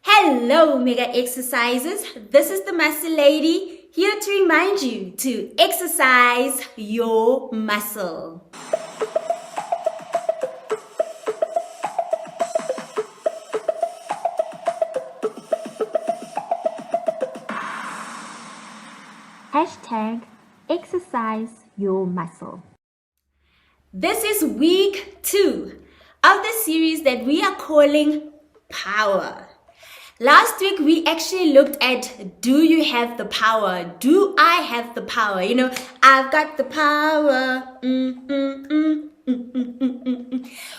Hello, mega exercisers. This is the Muscle Lady here to remind you to exercise your muscle. #exercise your muscle. This is week 2 of the series that we are calling Power. Last week, we actually looked at, do you have the power? Do I have the power? I've got the power.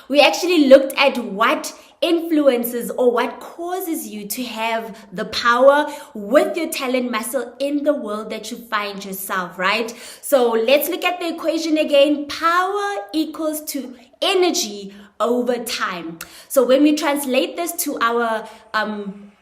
We actually looked at what influences or what causes you to have the power with your talent muscle in the world that you find yourself, right? So let's look at the equation again. Power equals to energy over time. So when we translate this to our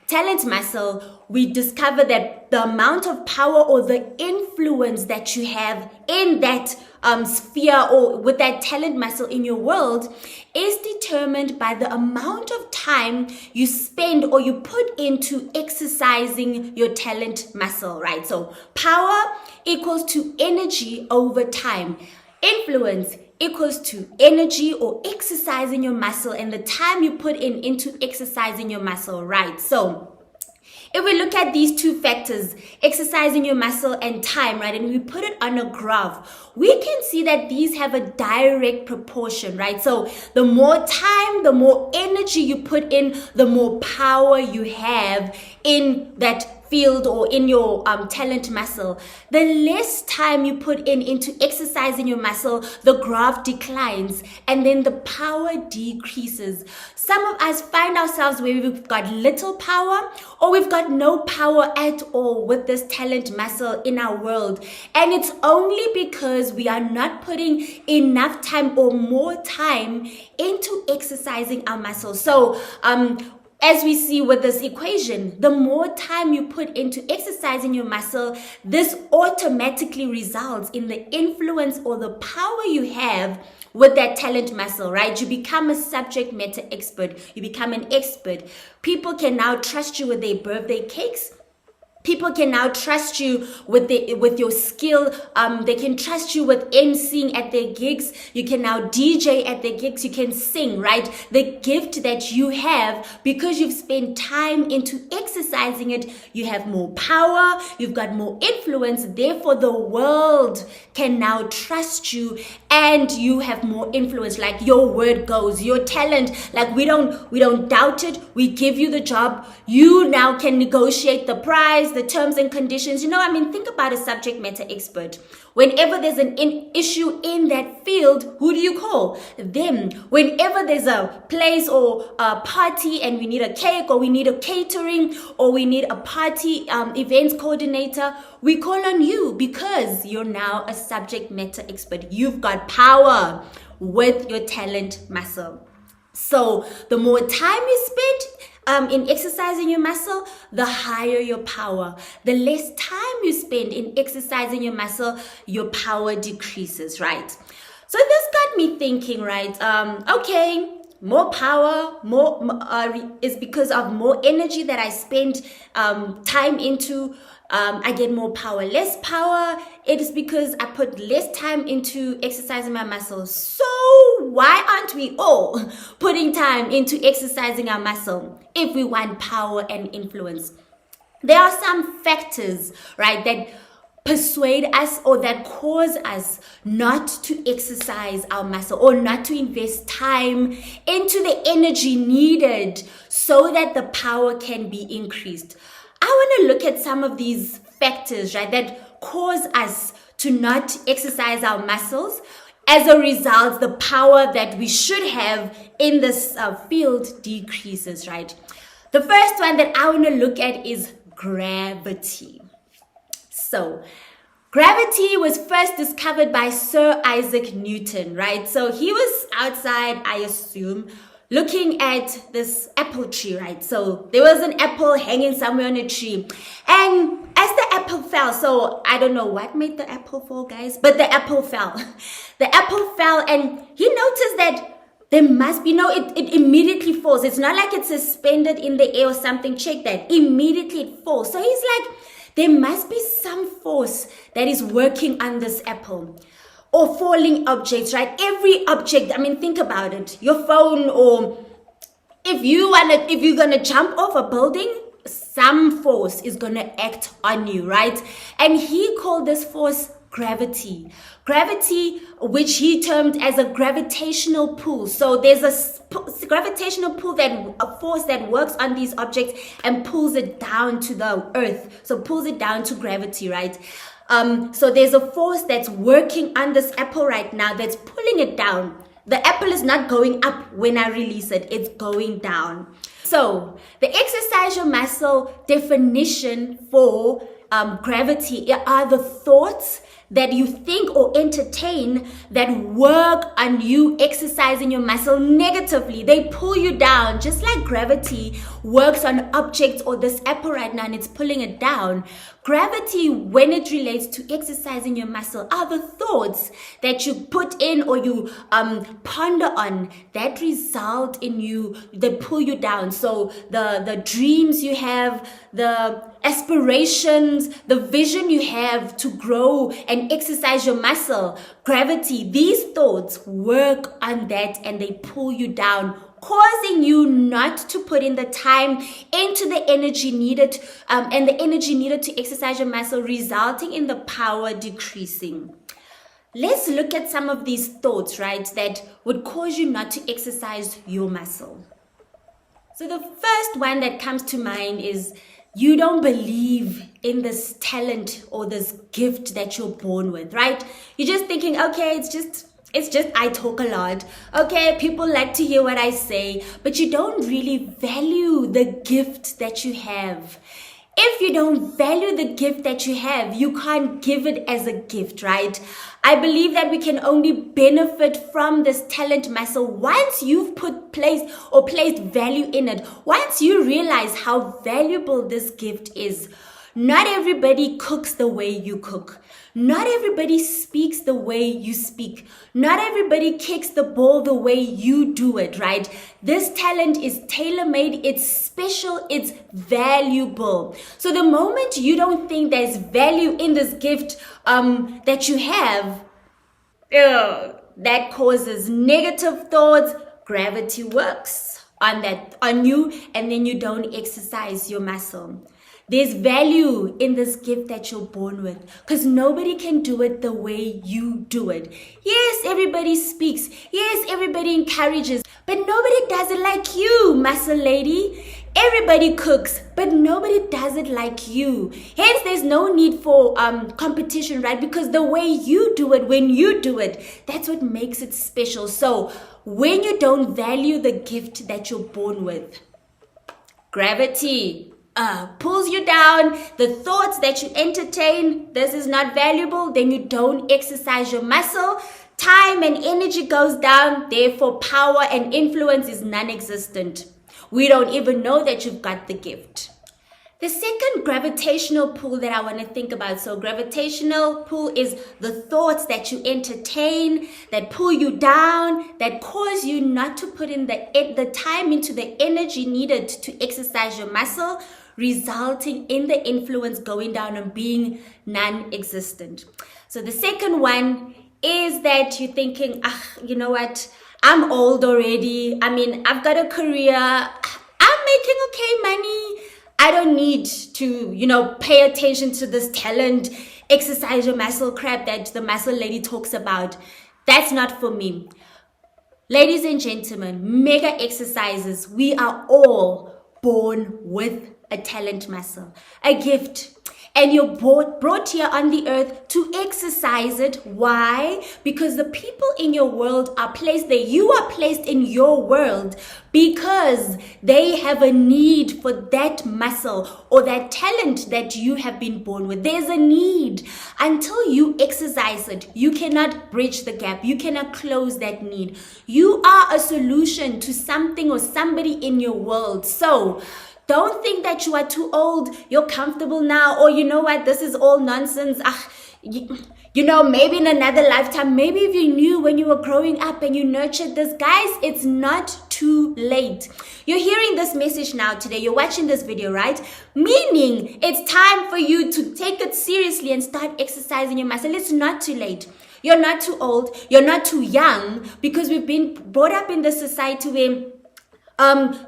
talent muscle, we discover that the amount of power or the influence that you have in that sphere or with that talent muscle in your world is determined by the amount of time you spend or you put into exercising your talent muscle, right? So power equals to energy over time. Influence equals to energy or exercising your muscle and the time you put into exercising your muscle, right? So if we look at these two factors, exercising your muscle and time, right, and we put it on a graph, we can see that these have a direct proportion, right? So the more time, the more energy you put in, the more power you have in that field or in your talent muscle. The less time you put into exercising your muscle, the graph declines and then the power decreases. Some of us find ourselves where we've got little power or we've got no power at all with this talent muscle in our world. And it's only because we are not putting enough time or more time into exercising our muscle. So, as we see with this equation, the more time you put into exercising your muscle, this automatically results in the influence or the power you have with that talent muscle, right? You become a subject matter expert. You become an expert. People can now trust you with their birthday cakes. People can now trust you with your skill. They can trust you with emceeing at their gigs. You can now DJ at their gigs. You can sing, right? The gift that you have because you've spent time into exercising it, you have more power, you've got more influence. Therefore, the world can now trust you and you have more influence. Like your word goes, your talent, like we don't doubt it. We give you the job. You now can negotiate the price, the terms and conditions. Think about a subject matter expert. Whenever there's an issue in that field, who do you call? Them. Whenever there's a place or a party and we need a cake or we need a catering or we need a party events coordinator, we call on you because you're now a subject matter expert. You've got power with your talent muscle. So the more time you spend in exercising your muscle, the higher your power. The less time you spend in exercising your muscle, your power decreases, right? So this got me thinking, right? Okay, more power, is because of more energy that I spend time into. I get more power. Less power, it is because I put less time into exercising my muscles. So why aren't we all putting time into exercising our muscle if we want power and influence? There are some factors, right, that persuade us or that cause us not to exercise our muscle or not to invest time into the energy needed so that the power can be increased. I want to look at some of these factors, right, that cause us to not exercise our muscles. As a result, the power that we should have in this field decreases, right? The first one that I want to look at is gravity. So, gravity was first discovered by Sir Isaac Newton, right? So he was outside, I assume, looking at this apple tree, right? So there was an apple hanging somewhere on a tree. And as the apple fell, so I don't know what made the apple fall, guys, but the apple fell. The apple fell and he noticed that there must be, no, it immediately falls. It's not like it's suspended in the air or something. Check that. Immediately it falls. So he's like, there must be some force that is working on this apple. Or falling objects, right? Every object, I mean, think about it. Your phone, or if you're gonna jump off a building, some force is gonna act on you, right? And he called this force gravity. Gravity, which he termed as a gravitational pull. So there's a gravitational pull, a force that works on these objects and pulls it down to the earth. So pulls it down to gravity, right? So there's a force that's working on this apple right now that's pulling it down. The apple is not going up when I release it, it's going down. So the exercise your muscle definition for gravity are the thoughts that you think or entertain that work on you exercising your muscle negatively. They pull you down, just like gravity works on objects or this apple right now and it's pulling it down. Gravity, when it relates to exercising your muscle, are the thoughts that you put in or you ponder on that result in you, that pull you down. So the dreams you have, the aspirations, the vision you have to grow and exercise your muscle, gravity, these thoughts work on that and they pull you down, causing you not to put in the time into the energy needed and the energy needed to exercise your muscle, resulting in the power decreasing. Let's look at some of these thoughts, right, that would cause you not to exercise your muscle. So the first one that comes to mind is you don't believe in this talent or this gift that you're born with, right? You're just thinking, okay, it's just I talk a lot. Okay, people like to hear what I say, but you don't really value the gift that you have. If you don't value the gift that you have, you can't give it as a gift, right? I believe that we can only benefit from this talent muscle once you've placed value in it. Once you realize how valuable this gift is. Not everybody cooks the way you cook. Not everybody speaks the way you speak. Not everybody kicks the ball the way you do it, right? This talent is tailor-made, it's special, it's valuable. So the moment you don't think there's value in this gift that you have, that causes negative thoughts. Gravity works on you, and then you don't exercise your muscle. There's value in this gift that you're born with because nobody can do it the way you do it. Yes, everybody speaks. Yes, everybody encourages, but nobody does it like you, muscle lady. Everybody cooks, but nobody does it like you. Hence, there's no need for competition, right? Because the way you do it, when you do it, that's what makes it special. So when you don't value the gift that you're born with, gravity pulls you down, the thoughts that you entertain, this is not valuable, then you don't exercise your muscle. Time and energy goes down, therefore power and influence is non-existent. We don't even know that you've got the gift. The second gravitational pull that I want to think about. So gravitational pull is the thoughts that you entertain, that pull you down, that cause you not to put in the time into the energy needed to exercise your muscle, resulting in the influence going down and being non-existent. So the second one is that you're thinking, you know what? I'm old already. I mean, I've got a career. I'm making okay money. I don't need to, pay attention to this talent, exercise your muscle crap that the muscle lady talks about. That's not for me. Ladies and gentlemen, mega exercises. We are all born with a talent muscle, a gift. And you're brought here on the earth to exercise it. Why? Because the people in your world are placed there. You are placed in your world because they have a need for that muscle or that talent that you have been born with. There's a need. Until you exercise it, you cannot bridge the gap. You cannot close that need. You are a solution to something or somebody in your world. So Don't think that you are too old, you're comfortable now, or you know what, this is all nonsense. Maybe in another lifetime, maybe if you knew when you were growing up and you nurtured this, guys, it's not too late. You're hearing this message now today, you're watching this video, right? Meaning it's time for you to take it seriously and start exercising your muscle. It's not too late. You're not too old, you're not too young, because we've been brought up in this society where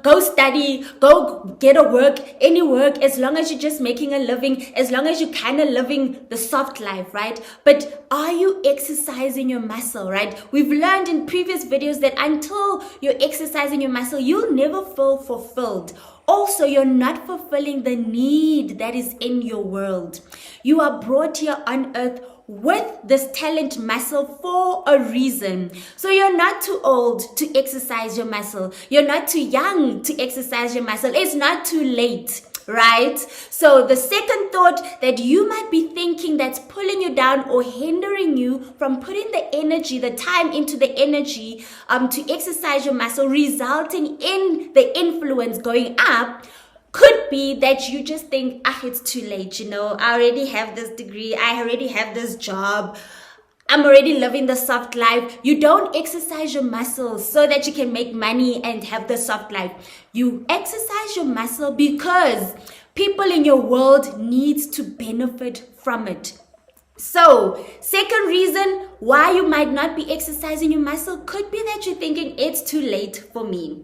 go study, go get a work, any work, as long as you're just making a living, as long as you're kind of living the soft life, right? But are you exercising your muscle, right? We've learned in previous videos that until you're exercising your muscle, you'll never feel fulfilled. Also, you're not fulfilling the need that is in your world. You are brought here on earth with this talent muscle for a reason. So you're not too old to exercise your muscle. You're not too young to exercise your muscle. It's not too late, right? So the second thought that you might be thinking that's pulling you down or hindering you from putting the energy, the time into the energy to exercise your muscle, resulting in the influence going up, could be that you just think, it's too late, I already have this degree, I already have this job, I'm already living the soft life. You don't exercise your muscles so that you can make money and have the soft life. You exercise your muscle because people in your world need to benefit from it. So, second reason why you might not be exercising your muscle could be that you're thinking it's too late for me.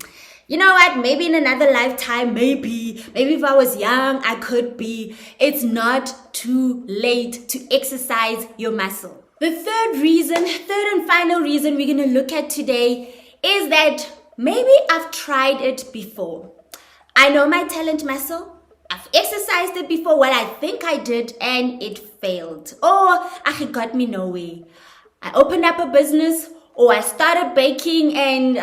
You know what, maybe in another lifetime, maybe if I was young, I could be. It's not too late to exercise your muscle. The third and final reason we're going to look at today is that maybe I've tried it before. I know my talent muscle. I've exercised it before, well, I think I did, and it failed. Or it got me nowhere. I opened up a business, or I started baking and,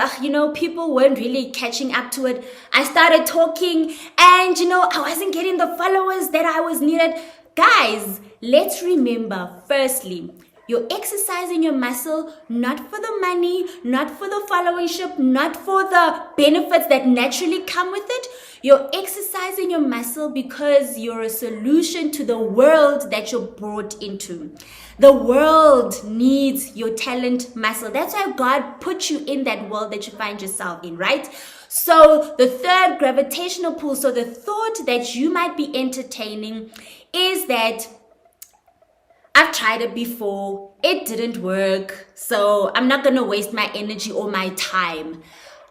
people weren't really catching up to it. I started talking and, I wasn't getting the followers that I was needed. Guys, let's remember, firstly, you're exercising your muscle not for the money, not for the followership, not for the benefits that naturally come with it. You're exercising your muscle because you're a solution to the world that you're brought into. The world needs your talent muscle. That's why God put you in that world that you find yourself in, right? So the third, gravitational pull. So the thought that you might be entertaining is that I've tried it before, it didn't work, so I'm not going to waste my energy or my time.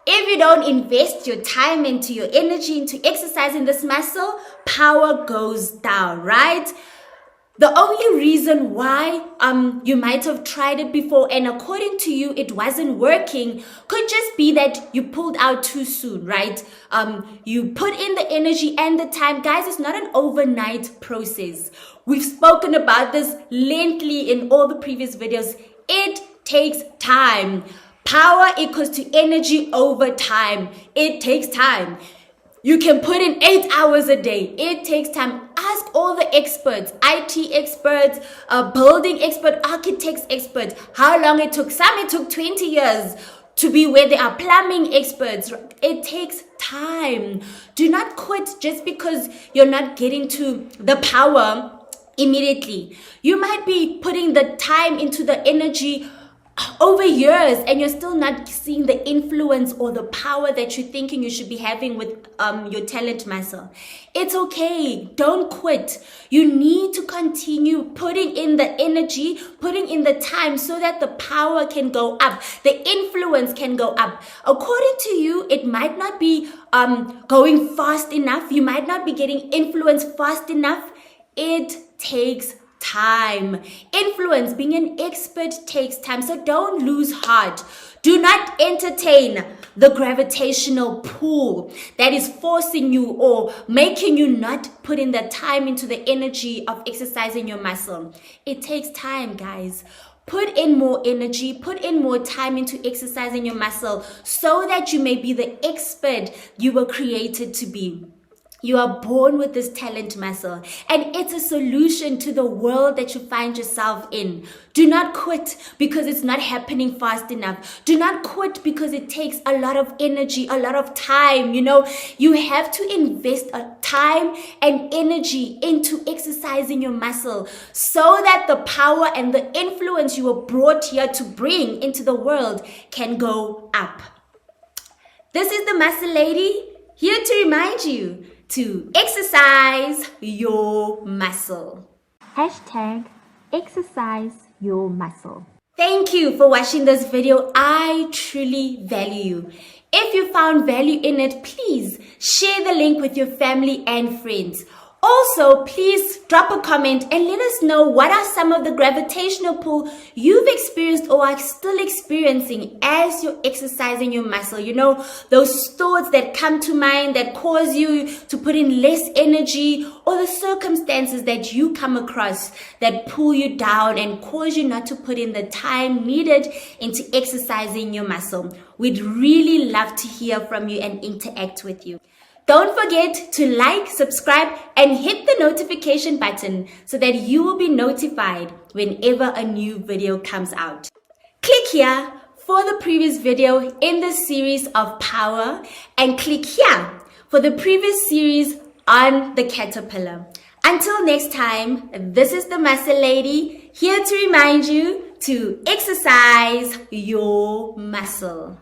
If you don't invest your time into your energy, into exercising this muscle, power goes down, right? The only reason why you might have tried it before and according to you it wasn't working could just be that you pulled out too soon, right? You put in the energy and the time. Guys, it's not an overnight process. We've spoken about this lengthily in all the previous videos. It takes time. Power equals to energy over time. It takes time. You can put in 8 hours a day. It takes time. Ask all the experts, IT experts, building expert, architects experts, how long it took. Some it took 20 years to be where they are. Plumbing experts. It takes time. Do not quit just because you're not getting to the power immediately. You might be putting the time into the energy over years and you're still not seeing the influence or the power that you're thinking you should be having with your talent muscle. It's okay. Don't quit. You need to continue putting in the energy, putting in the time so that the power can go up, the influence can go up. According to you, it might not be going fast enough. You might not be getting influence fast enough. It takes time. Influence, being an expert, takes time. So don't lose heart. Do not entertain the gravitational pull that is forcing you or making you not put in the time into the energy of exercising your muscle. It takes time, guys. Put in more energy, put in more time into exercising your muscle so that you may be the expert you were created to be. You are born with this talent muscle, and it's a solution to the world that you find yourself in. Do not quit because it's not happening fast enough. Do not quit because it takes a lot of energy, a lot of time. You have to invest time and energy into exercising your muscle so that the power and the influence you were brought here to bring into the world can go up. This is the Muscle Lady, here to remind you to exercise your muscle. #ExerciseYourMuscle. Thank you for watching this video. I truly value you. If you found value in it, please share the link with your family and friends. Also, please drop a comment and let us know what are some of the gravitational pull you've experienced or are still experiencing as you're exercising your muscle. Those thoughts that come to mind that cause you to put in less energy, or the circumstances that you come across that pull you down and cause you not to put in the time needed into exercising your muscle. We'd really love to hear from you and interact with you. Don't forget to like, subscribe, and hit the notification button so that you will be notified whenever a new video comes out. Click here for the previous video in the series of power, and click here for the previous series on the caterpillar. Until next time, this is the Muscle Lady, here to remind you to exercise your muscle.